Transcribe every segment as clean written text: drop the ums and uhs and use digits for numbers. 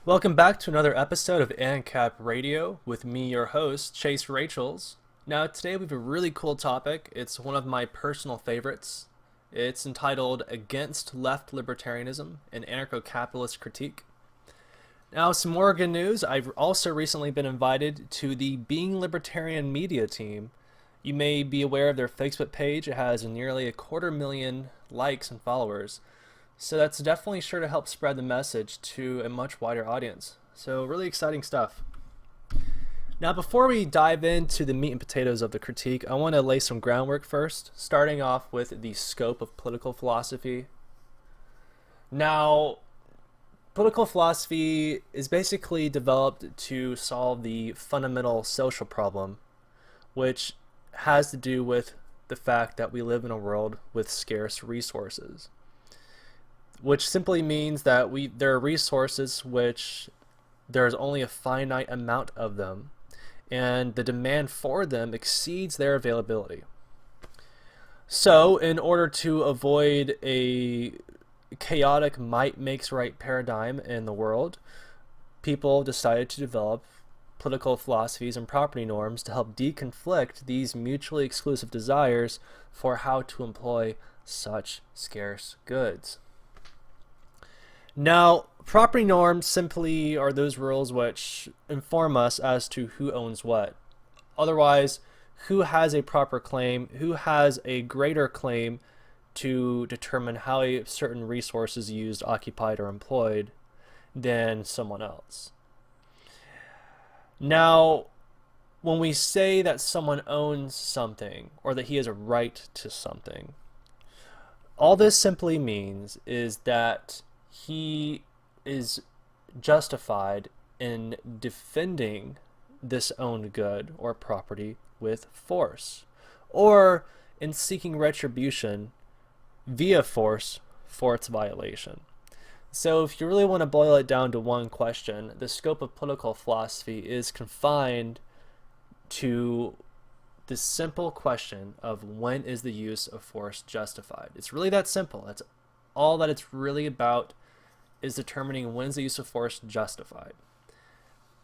Welcome back to another episode of ANCAP Radio with me, your host, Chase Rachels. Now, today we have a really cool topic. It's one of my personal favorites. It's entitled Against Left-Libertarianism, an Anarcho-Capitalist Critique. Now, some more good news. I've also recently been invited to the Being Libertarian media team. You may be aware of their Facebook page. It has nearly 250,000 likes and followers. So that's definitely sure to help spread the message to a much wider audience. So really exciting stuff. Now, before we dive into the meat and potatoes of the critique, I want to lay some groundwork first, starting off with the scope of political philosophy. Now, political philosophy is basically developed to solve the fundamental social problem, which has to do with the fact that we live in a world with scarce resources, which simply means that there are resources which there's only a finite amount of them, and the demand for them exceeds their availability. So, in order to avoid a chaotic might makes right paradigm in the world, people decided to develop political philosophies and property norms to help deconflict these mutually exclusive desires for how to employ such scarce goods. Now, property norms simply are those rules which inform us as to who owns what. Otherwise, who has a proper claim, who has a greater claim to determine how a certain resource is used, occupied, or employed than someone else. Now, when we say that someone owns something or that he has a right to something, all this simply means is that he is justified in defending this owned good or property with force, or in seeking retribution via force for its violation. So if you really want to boil it down to one question, the scope of political philosophy is confined to the simple question of when is the use of force justified. It's really that simple. That's all that it's really about, is determining when is the use of force justified.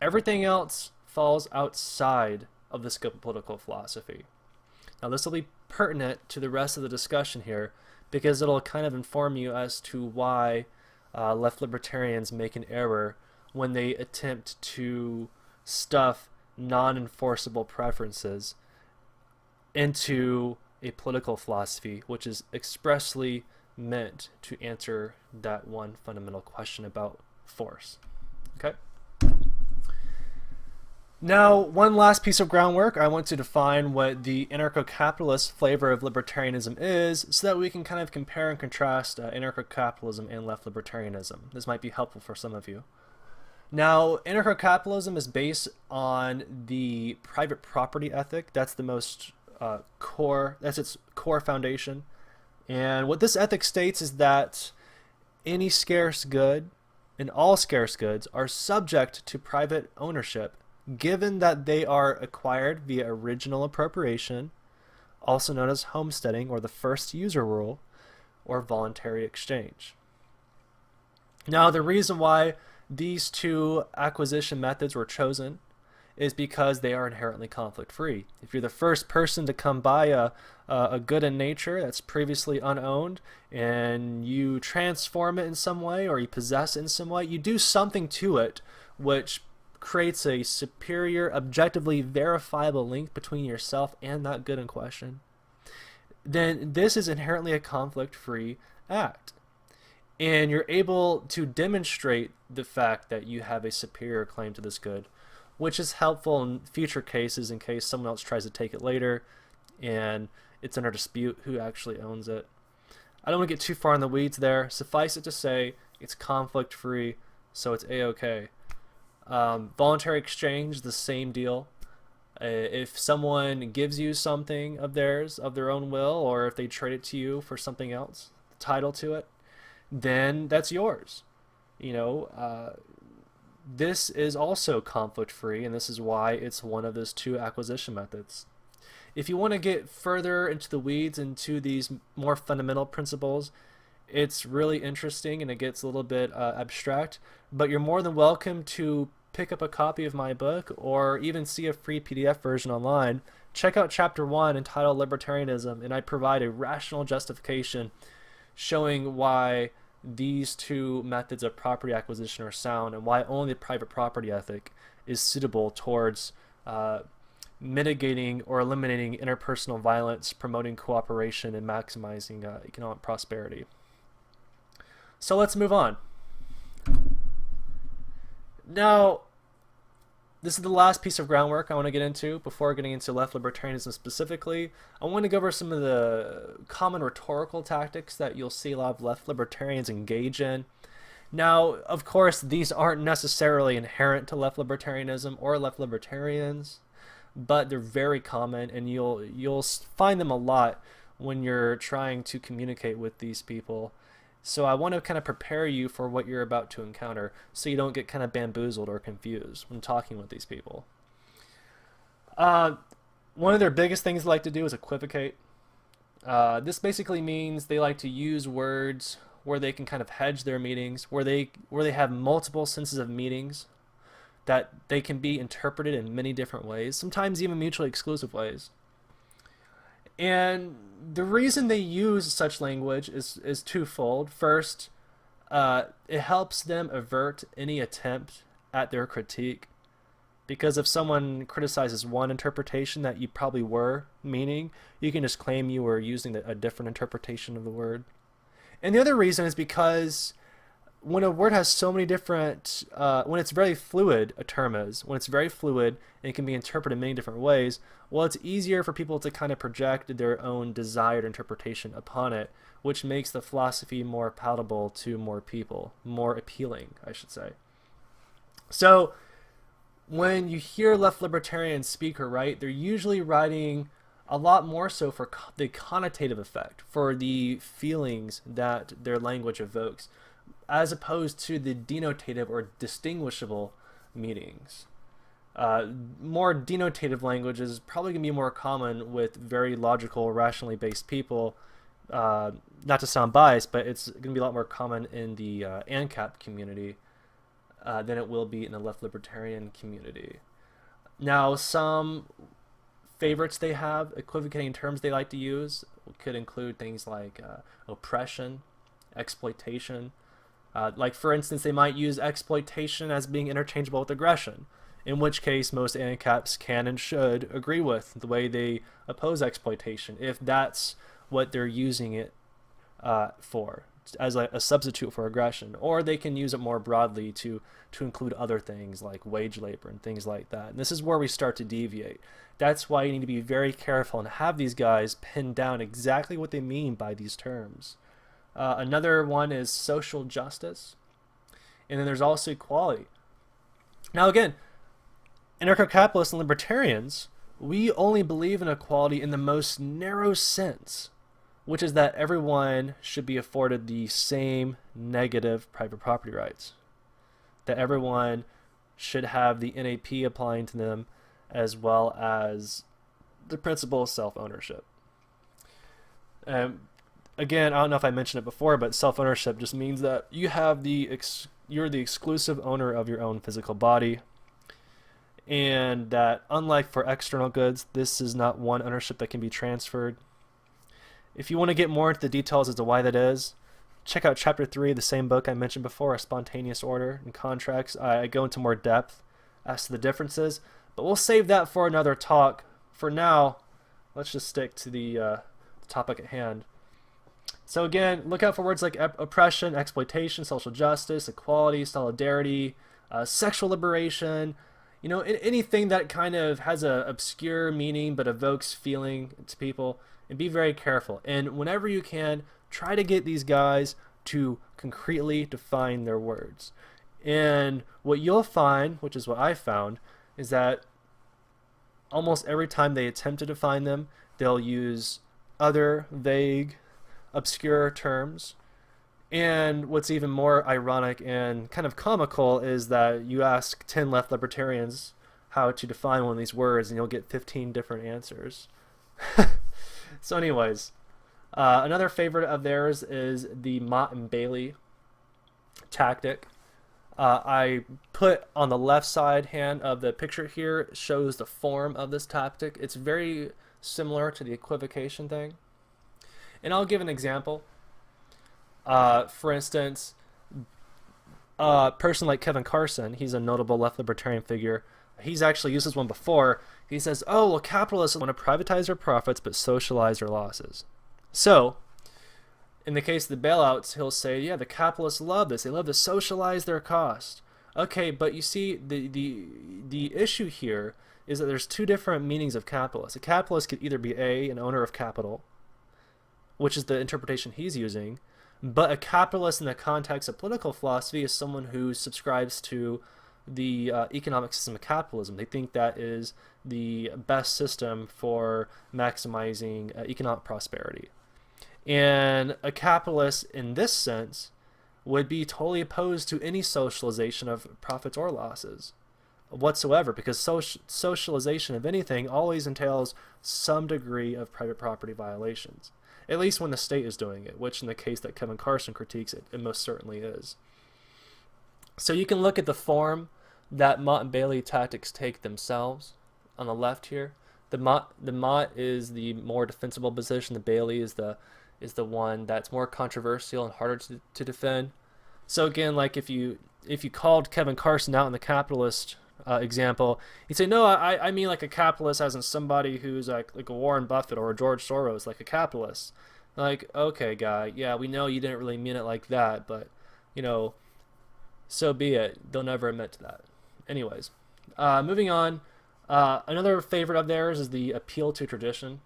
Everything else falls outside of the scope of political philosophy. Now, this will be pertinent to the rest of the discussion here because it'll kind of inform you as to why left libertarians make an error when they attempt to stuff non-enforceable preferences into a political philosophy which is expressly meant to answer that one fundamental question about force. Okay? Now, one last piece of groundwork. I want to define what the anarcho-capitalist flavor of libertarianism is so that we can kind of compare and contrast anarcho-capitalism and left-libertarianism. This might be helpful for some of you. Now, anarcho-capitalism is based on the private property ethic. That's the most that's its core foundation. And what this ethic states is that any scarce good and all scarce goods are subject to private ownership, given that they are acquired via original appropriation, also known as homesteading or the first user rule, or voluntary exchange. Now, the reason why these two acquisition methods were chosen is because they are inherently conflict-free. If you're the first person to come by a good in nature that's previously unowned and you transform it in some way or you possess it in some way, you do something to it which creates a superior, objectively verifiable link between yourself and that good in question, then this is inherently a conflict-free act. And you're able to demonstrate the fact that you have a superior claim to this good, which is helpful in future cases in case someone else tries to take it later and it's under dispute who actually owns it. I don't want to get too far in the weeds there. Suffice it to say, it's conflict-free, so it's A-okay. Voluntary exchange, the same deal. If someone gives you something of theirs, of their own will, or if they trade it to you for something else, the title to it, then that's yours. You know, this is also conflict-free, and this is why it's one of those two acquisition methods. If you want to get further into the weeds, into these more fundamental principles, It's really interesting and it gets a little bit abstract, but you're more than welcome to pick up a copy of my book or even see a free PDF version online. Check out chapter 1 entitled Libertarianism, and I provide a rational justification showing why these two methods of property acquisition are sound and why only the private property ethic is suitable towards mitigating or eliminating interpersonal violence, promoting cooperation, and maximizing economic prosperity. So let's move on. Now, this is the last piece of groundwork I want to get into before getting into left libertarianism specifically. I want to go over some of the common rhetorical tactics that you'll see a lot of left libertarians engage in. Now, of course, these aren't necessarily inherent to left libertarianism or left libertarians, but they're very common, and you'll find them a lot when you're trying to communicate with these people. So I want to kind of prepare you for what you're about to encounter so you don't get kind of bamboozled or confused when talking with these people. One of their biggest things they like to do is equivocate. This basically means they like to use words where they can kind of hedge their meanings, where they have multiple senses of meanings that they can be interpreted in many different ways, sometimes even mutually exclusive ways. And the reason they use such language is twofold. First, it helps them avert any attempt at their critique, because if someone criticizes one interpretation that you probably were meaning, you can just claim you were using a different interpretation of the word. And the other reason is because when a word has so many different, when it's very fluid, a term is, when it's very fluid and it can be interpreted in many different ways, well, it's easier for people to kind of project their own desired interpretation upon it, which makes the philosophy more palatable to more people, more appealing, I should say. So when you hear left libertarians speak or write, they're usually writing a lot more so for the connotative effect, for the feelings that their language evokes, as opposed to the denotative or distinguishable meanings. More denotative language is probably going to be more common with very logical, rationally based people. Not to sound biased, but it's going to be a lot more common in the ANCAP community than it will be in the left libertarian community. Now, some favorites they have, equivocating terms they like to use, could include things like oppression, exploitation. Like, for instance, they might use exploitation as being interchangeable with aggression, in which case most ANCAPs can and should agree with the way they oppose exploitation, if that's what they're using it for, as a substitute for aggression. Or they can use it more broadly to include other things like wage labor and things like that. And this is where we start to deviate. That's why you need to be very careful and have these guys pin down exactly what they mean by these terms. Another one is social justice. And then there's also equality. Now again, anarcho-capitalists and libertarians, we only believe in equality in the most narrow sense, which is that everyone should be afforded the same negative private property rights. That everyone should have the NAP applying to them, as well as the principle of self-ownership. Again, I don't know if I mentioned it before, but self-ownership just means that you have you're the exclusive owner of your own physical body, and that unlike for external goods, this is not one ownership that can be transferred. If you want to get more into the details as to why that is, check out chapter 3 of the same book I mentioned before, A Spontaneous Order and Contracts. I go into more depth as to the differences, but we'll save that for another talk. For now, let's just stick to the topic at hand. So again, look out for words like oppression, exploitation, social justice, equality, solidarity, sexual liberation, you know, anything that kind of has a obscure meaning but evokes feeling to people. And be very careful. And whenever you can, try to get these guys to concretely define their words. And what you'll find, which is what I found, is that almost every time they attempt to define them, they'll use other vague, obscure terms. And what's even more ironic and kind of comical is that you ask 10 left libertarians how to define one of these words and you'll get 15 different answers. So anyways, Another favorite of theirs is the Mott and Bailey tactic. I put on the left side hand of the picture here shows the form of this tactic. It's very similar to the equivocation thing. And I'll give an example. For instance, a person like Kevin Carson, he's a notable left libertarian figure. He's actually used this one before. He says, oh, well, capitalists want to privatize their profits but socialize their losses. So, in the case of the bailouts, he'll say, yeah, the capitalists love this. They love to socialize their cost. Okay, but you see, the issue here is that there's two different meanings of capitalist. A capitalist could either be an owner of capital, which is the interpretation he's using, but a capitalist in the context of political philosophy is someone who subscribes to the economic system of capitalism. They think that is the best system for maximizing economic prosperity. And a capitalist in this sense would be totally opposed to any socialization of profits or losses whatsoever, because socialization of anything always entails some degree of private property violations, at least when the state is doing it, which in the case that Kevin Carson critiques, it most certainly is. So you can look at the form that Mott and Bailey tactics take themselves on the left here. The Mott is the more defensible position. The Bailey is the one that's more controversial and harder to defend. So again, like if you called Kevin Carson out in the capitalist example, he'd say, no, I mean like a capitalist as in somebody who's like a Warren Buffett or a George Soros, like a capitalist. Like, okay, guy, yeah, we know you didn't really mean it like that, but, you know, so be it. They'll never admit to that. Anyways, moving on. Another favorite of theirs is the appeal to tradition.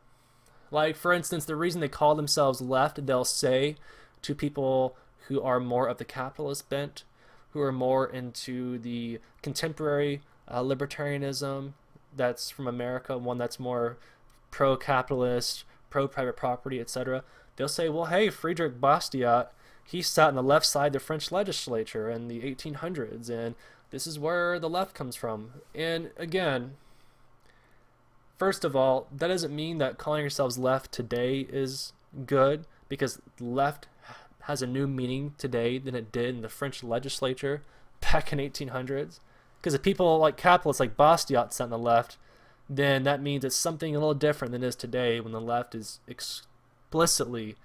Like, for instance, the reason they call themselves left, they'll say to people who are more of the capitalist bent, who are more into the contemporary libertarianism that's from America, one that's more pro-capitalist, pro-private property, etc. They'll say, well, hey, Friedrich Bastiat, he sat on the left side of the French legislature in the 1800s, and this is where the left comes from. And again, first of all, that doesn't mean that calling yourselves left today is good, because left has a new meaning today than it did in the French legislature back in 1800s. Because if people like capitalists like Bastiat sat on the left, then that means it's something a little different than it is today when the left is explicitly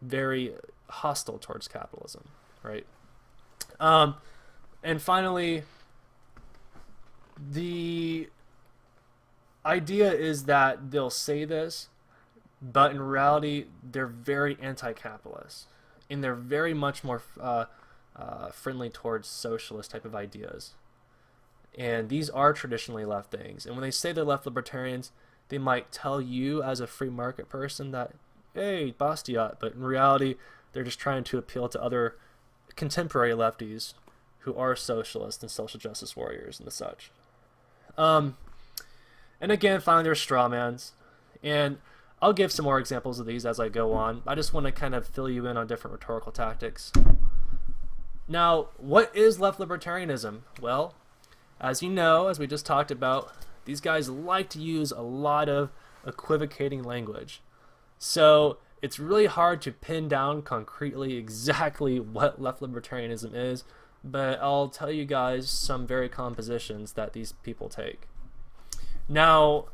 very hostile towards capitalism, right? And finally, the idea is that they'll say this, but in reality, they're very anti-capitalist, and they're very much more friendly towards socialist type of ideas. And these are traditionally left things. And when they say they're left libertarians, they might tell you as a free market person that, hey, Bastiat, but in reality, they're just trying to appeal to other contemporary lefties who are socialists and social justice warriors and the such. And again, finally, there's strawmans. And I'll give some more examples of these as I go on. I just want to kind of fill you in on different rhetorical tactics. Now, what is left libertarianism? Well, as you know, as we just talked about, these guys like to use a lot of equivocating language. So it's really hard to pin down concretely exactly what left libertarianism is, but I'll tell you guys some very common positions that these people take. Now,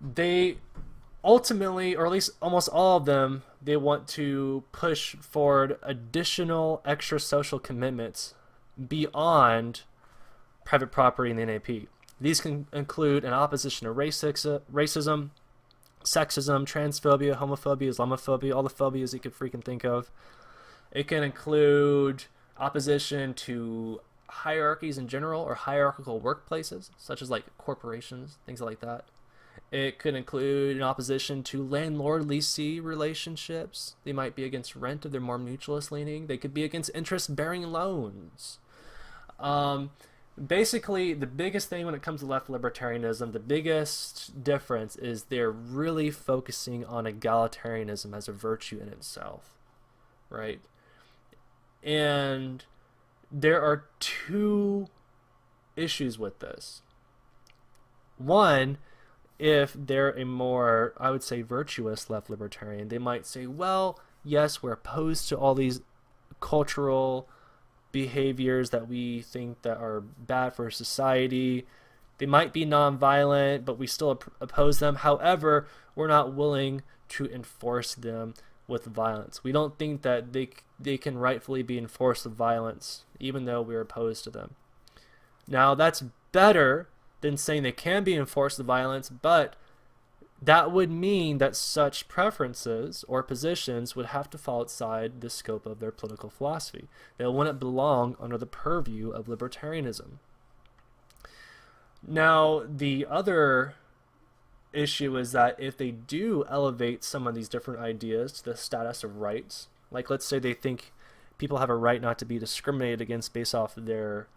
they ultimately, or at least almost all of them, they want to push forward additional extra social commitments beyond private property and the NAP. These can include an opposition to racism, sexism, transphobia, homophobia, Islamophobia, all the phobias you could freaking think of. It can include opposition to hierarchies in general or hierarchical workplaces, such as like corporations, things like that. It could include an opposition to landlord-leasee relationships. They might be against rent if they're more mutualist leaning. They could be against interest-bearing loans. Basically, the biggest thing when it comes to left libertarianism, the biggest difference is they're really focusing on egalitarianism as a virtue in itself, right? And there are two issues with this. One if they're a more, I would say, virtuous left libertarian, they might say, well, yes, we're opposed to all these cultural behaviors that we think that are bad for society. They might be nonviolent, but we still oppose them. However, we're not willing to enforce them with violence. We don't think that they can rightfully be enforced with violence, even though we're opposed to them. Now, that's better than saying they can be enforced with violence, but that would mean that such preferences or positions would have to fall outside the scope of their political philosophy. They wouldn't belong under the purview of libertarianism. Now, the other issue is that if they do elevate some of these different ideas to the status of rights, like let's say they think people have a right not to be discriminated against based off of their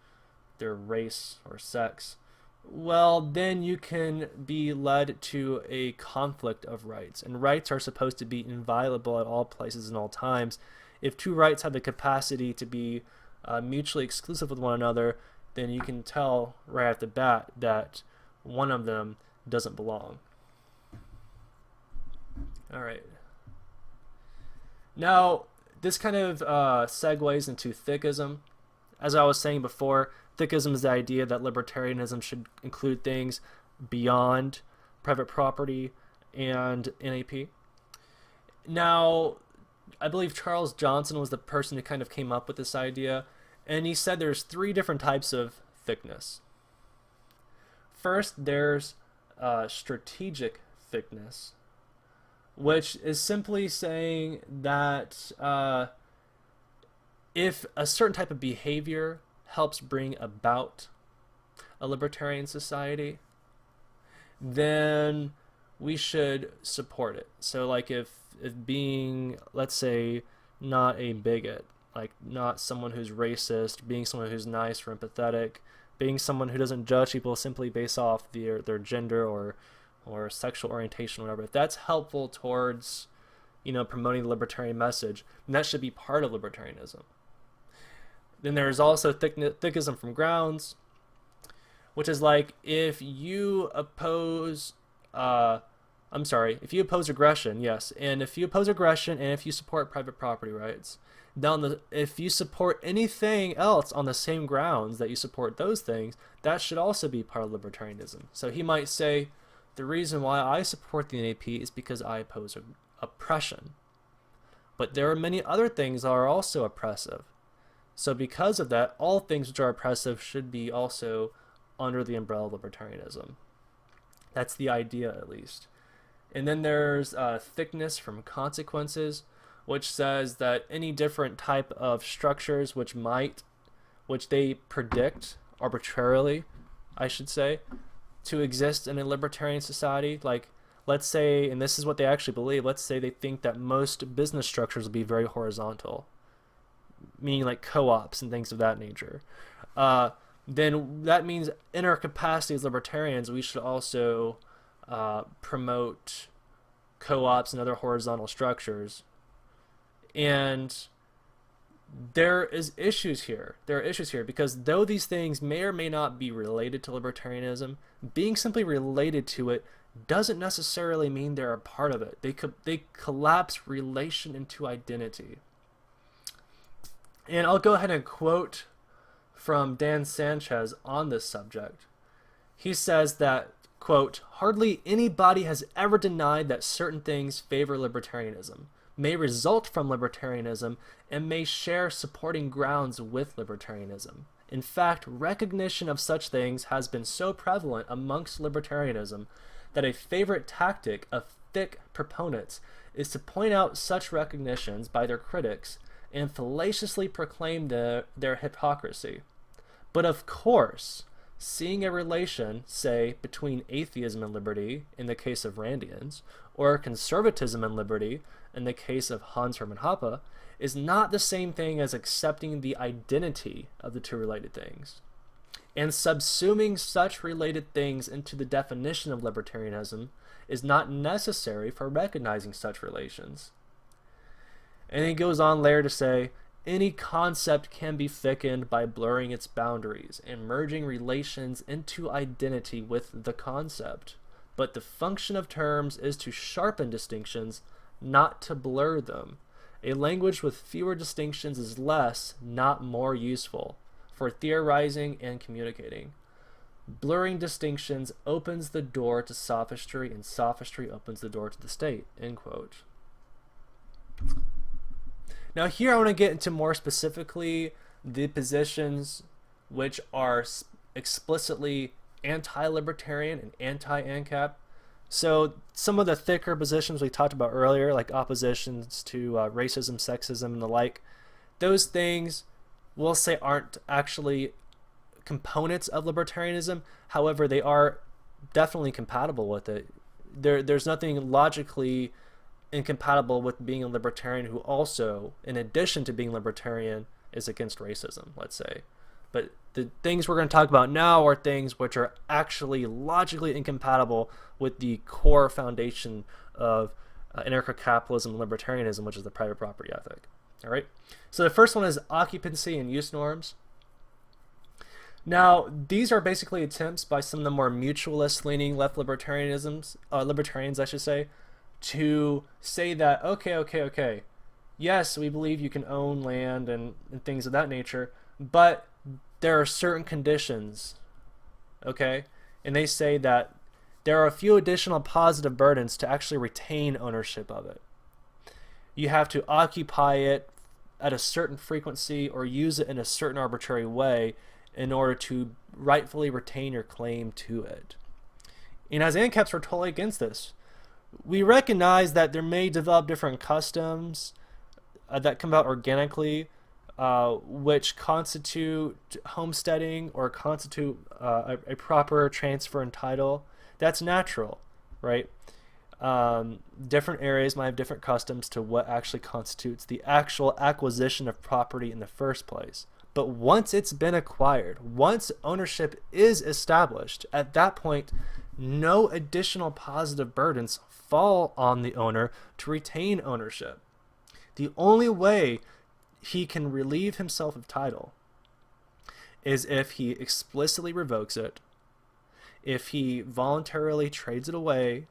race or sex, well, then you can be led to a conflict of rights. And rights are supposed to be inviolable at all places and all times. If two rights have the capacity to be mutually exclusive with one another, then you can tell right off the bat that one of them doesn't belong. All right. Now, this kind of segues into ThickISM. As I was saying before, ThickISM is the idea that libertarianism should include things beyond private property and NAP. Now, I believe Charles Johnson was the person who kind of came up with this idea, and he said there's 3 different types of thickness. First, there's strategic thickness, which is simply saying that if a certain type of behavior helps bring about a libertarian society, then we should support it. So like if being, let's say, not a bigot, like not someone who's racist, being someone who's nice or empathetic, being someone who doesn't judge people simply based off their gender or sexual orientation, whatever, if that's helpful towards, promoting the libertarian message, then that should be part of libertarianism. Then there's also ThickISM from grounds, which is like if you oppose, if you oppose aggression, yes, and if you oppose aggression and if you support private property rights, if you support anything else on the same grounds that you support those things, that should also be part of libertarianism. So he might say, the reason why I support the NAP is because I oppose oppression. But there are many other things that are also oppressive. So because of that, all things which are oppressive should be also under the umbrella of libertarianism. That's the idea, at least. And then there's thickness from consequences, which says that any different type of structures which they predict arbitrarily, I should say, to exist in a libertarian society, like let's say, and this is what they actually believe, let's say they think that most business structures will be very horizontal, meaning like co-ops and things of that nature, then that means in our capacity as libertarians, we should also promote co-ops and other horizontal structures. And there is issues here. There are issues here because though these things may or may not be related to libertarianism, being simply related to it doesn't necessarily mean they're a part of it. They collapse relation into identity. And I'll go ahead and quote from Dan Sanchez on this subject. He says that, quote, "Hardly anybody has ever denied that certain things favor libertarianism, may result from libertarianism, and may share supporting grounds with libertarianism. In fact, recognition of such things has been so prevalent amongst libertarianism that a favorite tactic of thick proponents is to point out such recognitions by their critics and fallaciously proclaim their hypocrisy. But of course, seeing a relation, say, between atheism and liberty, in the case of Randians, or conservatism and liberty, in the case of Hans Hermann Hoppe, is not the same thing as accepting the identity of the two related things. And subsuming such related things into the definition of libertarianism is not necessary for recognizing such relations." And he goes on later to say, "Any concept can be thickened by blurring its boundaries and merging relations into identity with the concept. but the function of terms is to sharpen distinctions, not to blur them. A language with fewer distinctions is less, not more useful for theorizing and communicating. Blurring distinctions opens the door to sophistry, and sophistry opens the door to the state." End quote. Now here I want to get into more specifically the positions which are explicitly anti-libertarian and anti-ANCAP. So some of the thicker positions we talked about earlier, like oppositions to racism, sexism, and the like, those things we'll say aren't actually components of libertarianism. However, they are definitely compatible with it. There's nothing logically incompatible with being a libertarian who also, in addition to being libertarian, is against racism, let's say. But the things we're going to talk about now are things which are actually logically incompatible with the core foundation of anarcho-capitalism and libertarianism, which is the private property ethic. All right. So the first one is occupancy and use norms. Now, these are basically attempts by some of the more mutualist-leaning libertarians, I should say, to say that, okay, yes, we believe you can own land and things of that nature, but there are certain conditions, okay? And they say that there are a few additional positive burdens to actually retain ownership of it. You have to occupy it at a certain frequency or use it in a certain arbitrary way in order to rightfully retain your claim to it. And as ANCAPs, we're totally against this. We recognize that there may develop different customs that come about organically, which constitute homesteading or constitute a proper transfer and title. That's natural, right? Different areas might have different customs to what actually constitutes the actual acquisition of property in the first place. But once it's been acquired, once ownership is established, at that point, no additional positive burdens fall on the owner to retain ownership. The only way he can relieve himself of title is if he explicitly revokes it, if he voluntarily trades it away,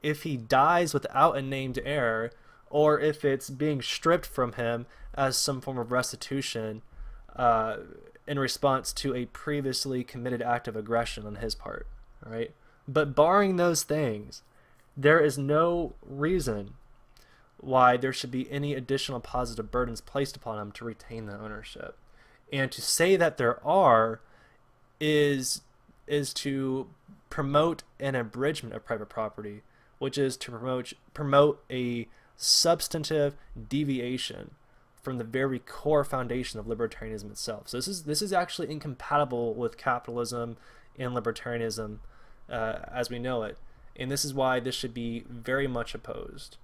if he dies without a named heir, or if it's being stripped from him as some form of restitution in response to a previously committed act of aggression on his part, right? But barring those things, there is no reason why there should be any additional positive burdens placed upon him to retain the ownership. And to say that there are is to promote an abridgment of private property, which is to promote a substantive deviation from the very core foundation of libertarianism itself. So this is actually incompatible with capitalism and libertarianism as we know it. And this is why this should be very much opposed.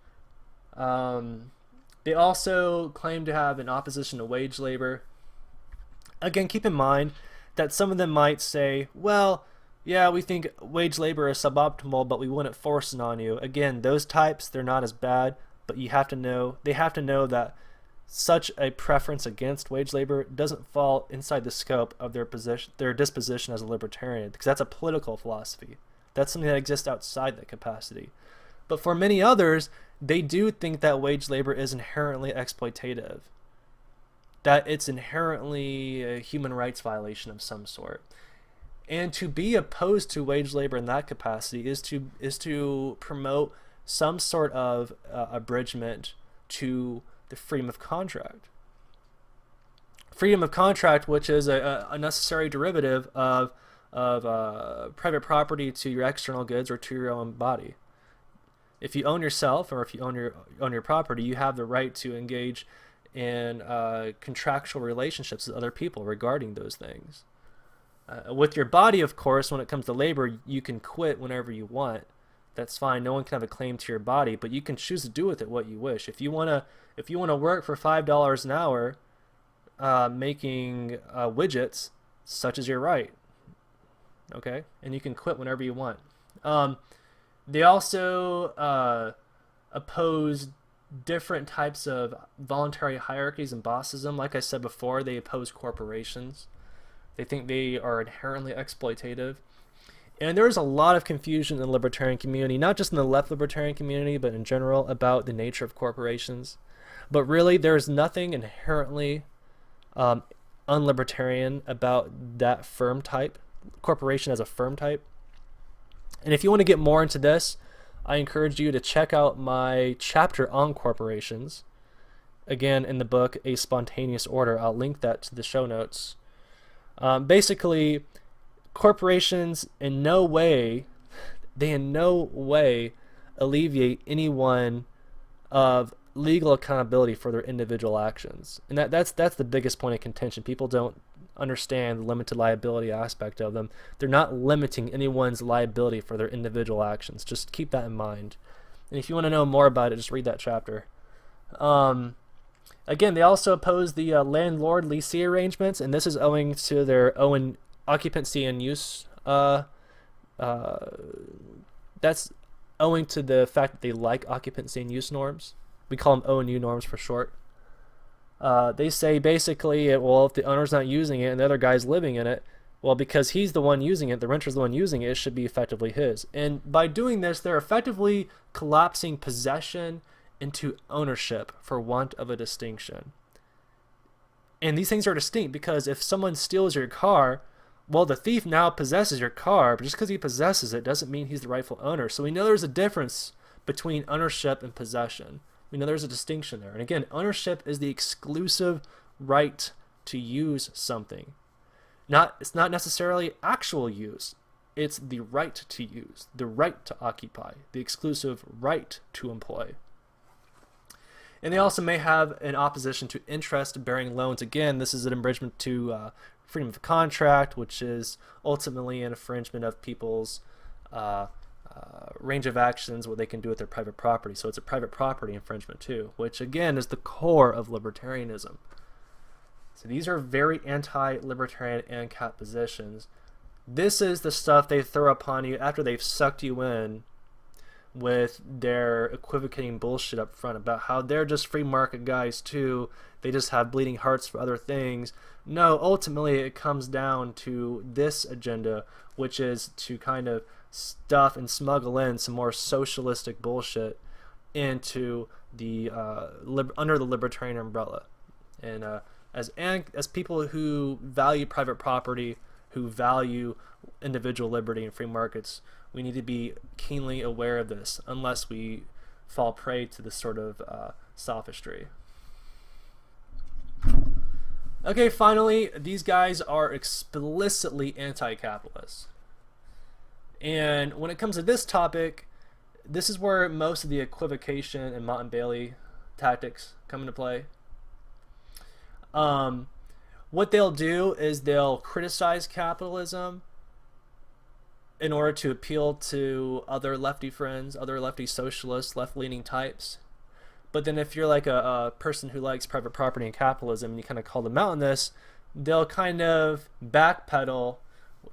They also claim to have an opposition to wage labor. Again, keep in mind that some of them might say, well, yeah, we think wage labor is suboptimal, but we wouldn't force it on you. Again, those types, they're not as bad, but they have to know that such a preference against wage labor doesn't fall inside the scope of their disposition as a libertarian, because that's a political philosophy. That's something that exists outside that capacity. But for many others, they do think that wage labor is inherently exploitative, that it's inherently a human rights violation of some sort. And to be opposed to wage labor in that capacity is to promote some sort of abridgment to the freedom of contract. Freedom of contract, which is a necessary derivative of private property to your external goods or to your own body. If you own yourself, or if you own your property, you have the right to engage in contractual relationships with other people regarding those things. With your body, of course, when it comes to labor, you can quit whenever you want. That's fine. No one can have a claim to your body, but you can choose to do with it what you wish. If you wanna work for $5 an hour, making widgets, such as your right. Okay, and you can quit whenever you want. They also oppose different types of voluntary hierarchies and bossism. Like I said before, they oppose corporations. They think they are inherently exploitative. And there's a lot of confusion in the libertarian community, not just in the left libertarian community, but in general, about the nature of corporations. But really, there's nothing inherently unlibertarian about that firm type, corporation as a firm type. And if you want to get more into this, I encourage you to check out my chapter on corporations. Again, in the book, A Spontaneous Order. I'll link that to the show notes. Basically, corporations in no way alleviate anyone of legal accountability for their individual actions. And that's the biggest point of contention. People don't understand the limited liability aspect of them. They're not limiting anyone's liability for their individual actions. Just keep that in mind. And if you want to know more about it, just read that chapter. Again, they also oppose the landlord-leasee arrangements, and this is owing to their own occupancy and use. That's owing to the fact that they like occupancy and use norms. We call them O&U norms for short. They say basically, well, if the owner's not using it and the other guy's living in it, well, because he's the one using it, the renter's the one using it, it should be effectively his. And by doing this, they're effectively collapsing possession into ownership for want of a distinction. And these things are distinct because if someone steals your car, well, the thief now possesses your car, but just because he possesses it doesn't mean he's the rightful owner. So we know there's a difference between ownership and possession. We know there's a distinction there. And again, ownership is the exclusive right to use something. It's not necessarily actual use. It's the right to use, the right to occupy, the exclusive right to employ. And they also may have an opposition to interest-bearing loans. Again, this is an infringement to freedom of contract, which is ultimately an infringement of people's range of actions, what they can do with their private property. So it's a private property infringement too, which again is the core of libertarianism. So these are very anti-libertarian ANCAP positions. This is the stuff they throw upon you after they've sucked you in with their equivocating bullshit up front about how they're just free market guys too. They just have bleeding hearts for other things. No, ultimately it comes down to this agenda, which is to kind of stuff and smuggle in some more socialistic bullshit into the under the libertarian umbrella. And as people who value private property, who value individual liberty and free markets, we need to be keenly aware of this, unless we fall prey to this sort of sophistry. Okay, finally, these guys are explicitly anti-capitalist. And when it comes to this topic, this is where most of the equivocation and Mott and Bailey tactics come into play. What they'll do is they'll criticize capitalism in order to appeal to other lefty friends, other lefty socialists, left-leaning types. But then if you're like a person who likes private property and capitalism and you kind of call them out on this, they'll kind of backpedal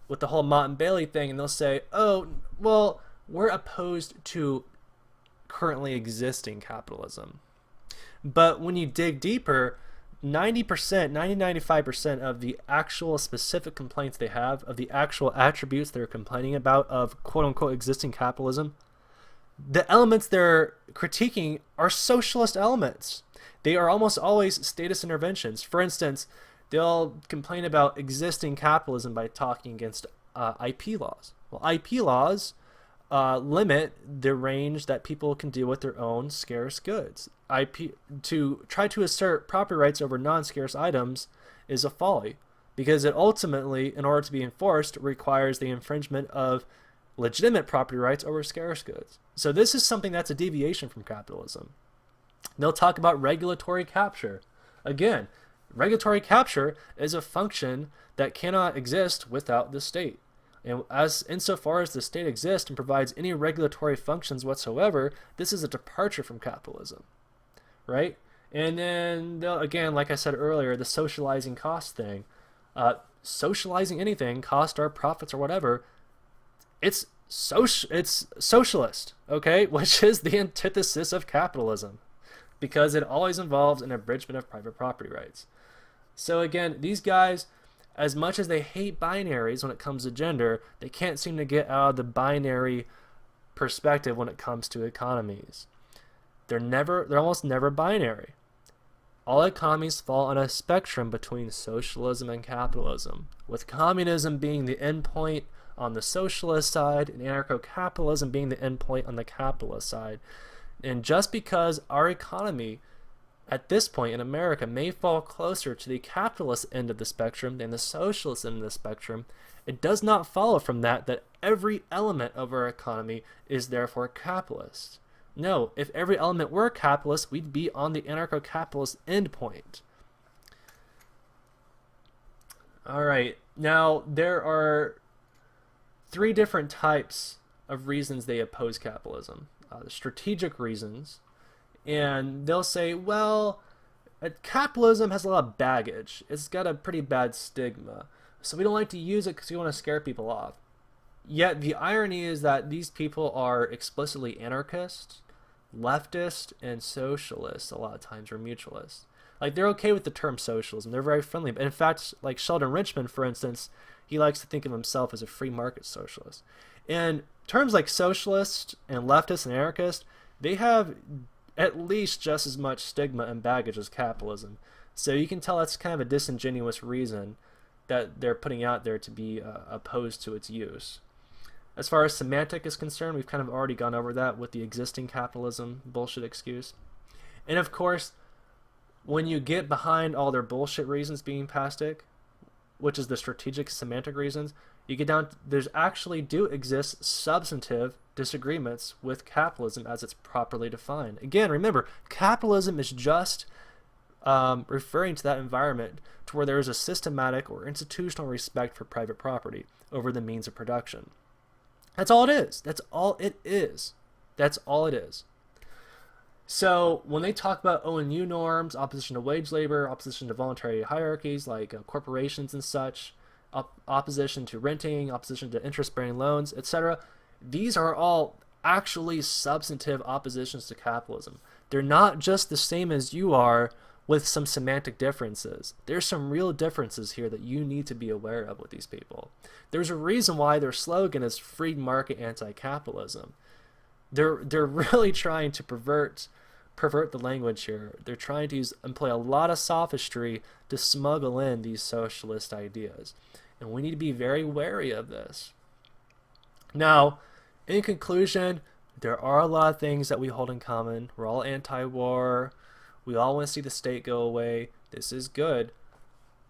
with the whole Mott and Bailey thing, and they'll say, oh, well, we're opposed to currently existing capitalism. But when you dig deeper, 95% of the actual specific complaints they have, of the actual attributes they're complaining about of quote-unquote existing capitalism, the elements they're critiquing are socialist elements. They are almost always statist interventions. For instance, they'll complain about existing capitalism by talking against IP laws. Well, IP laws limit the range that people can do with their own scarce goods. To try to assert property rights over non-scarce items is a folly, because it ultimately, in order to be enforced, requires the infringement of legitimate property rights over scarce goods. So this is something that's a deviation from capitalism. They'll talk about regulatory capture. Again, regulatory capture is a function that cannot exist without the state. And insofar as the state exists and provides any regulatory functions whatsoever, this is a departure from capitalism, right? And then, again, like I said earlier, the socializing cost thing. Socializing anything, cost or profits or whatever, it's socialist, okay? Which is the antithesis of capitalism, because it always involves an abridgment of private property rights. So again, these guys As much as they hate binaries when it comes to gender, they can't seem to get out of the binary perspective when it comes to economies. They're almost never binary. All economies fall on a spectrum between socialism and capitalism, with communism being the endpoint on the socialist side and anarcho-capitalism being the endpoint on the capitalist side. And just because our economy at this point in America may fall closer to the capitalist end of the spectrum than the socialist end of the spectrum, it does not follow from that every element of our economy is therefore capitalist. No, if every element were capitalist, we'd be on the anarcho-capitalist endpoint. Alright, now there are three different types of reasons they oppose capitalism. The strategic reasons, and they'll say, well, capitalism has a lot of baggage. It's got a pretty bad stigma, so we don't like to use it because we want to scare people off. Yet the irony is that these people are explicitly anarchist, leftist, and socialist a lot of times, or mutualist. Like, they're okay with the term socialism. They're very friendly. But in fact, like Sheldon Richman, for instance, he likes to think of himself as a free market socialist. And terms like socialist and leftist and anarchist, they have at least just as much stigma and baggage as capitalism. So you can tell that's kind of a disingenuous reason that they're putting out there to be opposed to its use. As far as semantic is concerned, we've kind of already gone over that with the existing capitalism bullshit excuse. And of course, when you get behind all their bullshit reasons being pastic, which is the strategic semantic reasons, you get down to, there's actually do exist substantive disagreements with capitalism as it's properly defined. Again, remember, capitalism is just referring to that environment to where there is a systematic or institutional respect for private property over the means of production. That's all it is. That's all it is. That's all it is. So when they talk about O&U norms, opposition to wage labor, opposition to voluntary hierarchies like corporations and such, opposition to renting, opposition to interest-bearing loans, etc., these are all actually substantive oppositions to capitalism. They're not just the same as you are with some semantic differences. There's some real differences here that you need to be aware of with these people. There's a reason why their slogan is free market anti-capitalism. They're really trying to pervert the language here. They're trying to employ a lot of sophistry to smuggle in these socialist ideas. And we need to be very wary of this. Now, in conclusion, there are a lot of things that we hold in common. We're all anti-war. We all want to see the state go away. This is good.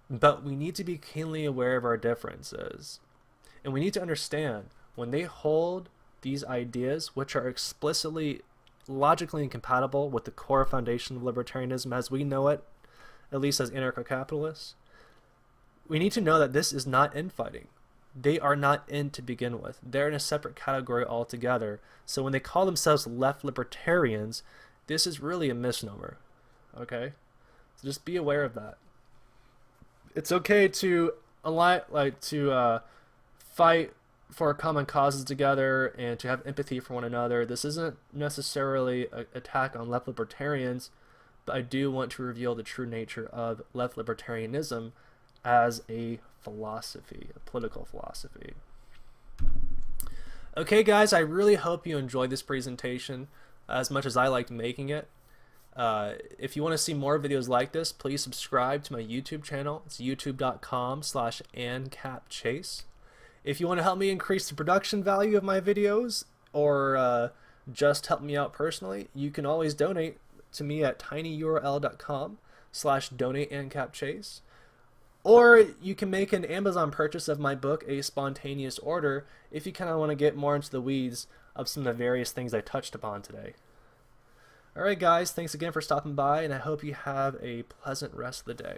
But we need to be keenly aware of our differences. And we need to understand when they hold these ideas, which are explicitly logically incompatible with the core foundation of libertarianism as we know it, at least as anarcho-capitalists, we need to know that this is not infighting. They are not in to begin with. They're in a separate category altogether. So when they call themselves left-libertarians, this is really a misnomer. Okay? So just be aware of that. It's okay to fight for common causes together and to have empathy for one another. This isn't necessarily an attack on left libertarians, but I do want to reveal the true nature of left libertarianism as a philosophy, a political philosophy. Okay guys, I really hope you enjoyed this presentation as much as I liked making it. If you want to see more videos like this, please subscribe to my YouTube channel. It's youtube.com/AnCapChase. If you want to help me increase the production value of my videos, or just help me out personally, you can always donate to me at tinyurl.com/donate_AnCapChase. Or you can make an Amazon purchase of my book, A Spontaneous Order, if you kind of want to get more into the weeds of some of the various things I touched upon today. Alright guys, thanks again for stopping by, and I hope you have a pleasant rest of the day.